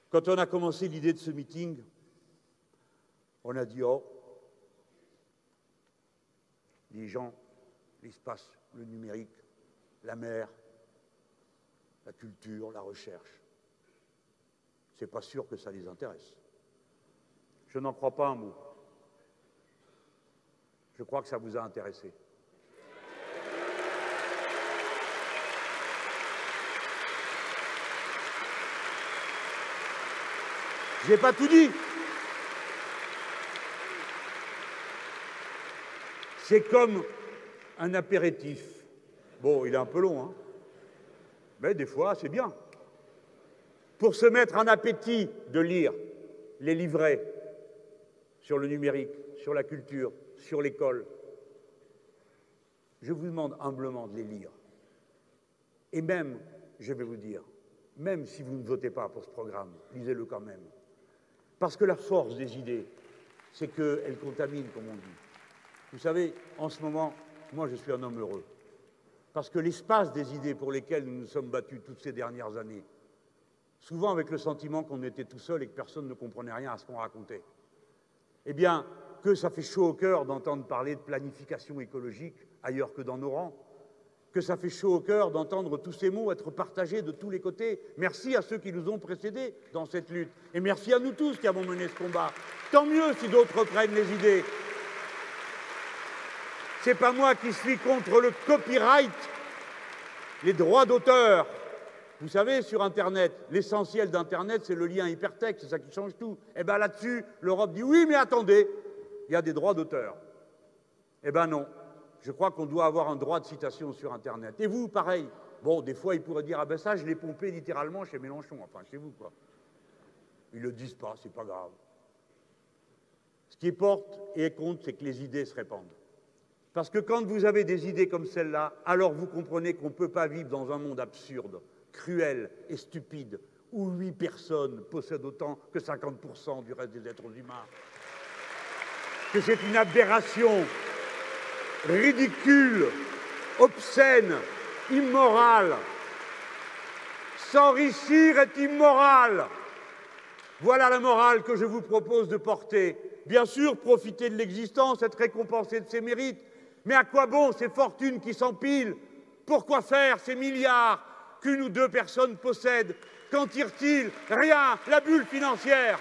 Quand on a commencé l'idée de ce meeting, on a dit « Oh, les gens, l'espace, le numérique, la mer, la culture, la recherche, c'est pas sûr que ça les intéresse. » Je n'en crois pas un mot. Je crois que ça vous a intéressé. Je n'ai pas tout dit. C'est comme un apéritif. Bon, il est un peu long, hein, mais des fois, c'est bien. Pour se mettre en appétit de lire les livrets sur le numérique, sur la culture, sur l'école, je vous demande humblement de les lire. Et même, je vais vous dire, même si vous ne votez pas pour ce programme, lisez-le quand même. Parce que la force des idées, c'est qu'elles contaminent, comme on dit. Vous savez, en ce moment, moi, je suis un homme heureux. Parce que l'espace des idées pour lesquelles nous nous sommes battus toutes ces dernières années, souvent avec le sentiment qu'on était tout seul et que personne ne comprenait rien à ce qu'on racontait, eh bien, que ça fait chaud au cœur d'entendre parler de planification écologique ailleurs que dans nos rangs, que ça fait chaud au cœur d'entendre tous ces mots être partagés de tous les côtés. Merci à ceux qui nous ont précédés dans cette lutte. Et merci à nous tous qui avons mené ce combat. Tant mieux si d'autres reprennent les idées. C'est pas moi qui suis contre le copyright, les droits d'auteur. Vous savez, sur Internet, l'essentiel d'Internet, c'est le lien hypertexte, c'est ça qui change tout. Eh bien là-dessus, l'Europe dit oui, mais attendez, il y a des droits d'auteur. Eh bien non. Je crois qu'on doit avoir un droit de citation sur Internet. Et vous, pareil. Bon, des fois, ils pourraient dire « Ah ben ça, je l'ai pompé littéralement chez Mélenchon. » Enfin, chez vous, quoi. Ils ne le disent pas, c'est pas grave. Ce qui porte et compte, c'est que les idées se répandent. Parce que quand vous avez des idées comme celle-là, alors vous comprenez qu'on ne peut pas vivre dans un monde absurde, cruel et stupide, où 8 personnes possèdent autant que 50% du reste des êtres humains. Que c'est une aberration ridicule, obscène, immorale. S'enrichir est immoral. Voilà la morale que je vous propose de porter. Bien sûr, profiter de l'existence, être récompensé de ses mérites, mais à quoi bon ces fortunes qui s'empilent? Pourquoi faire ces milliards qu'une ou deux personnes possèdent? Qu'en tire-t-il? Rien, la bulle financière.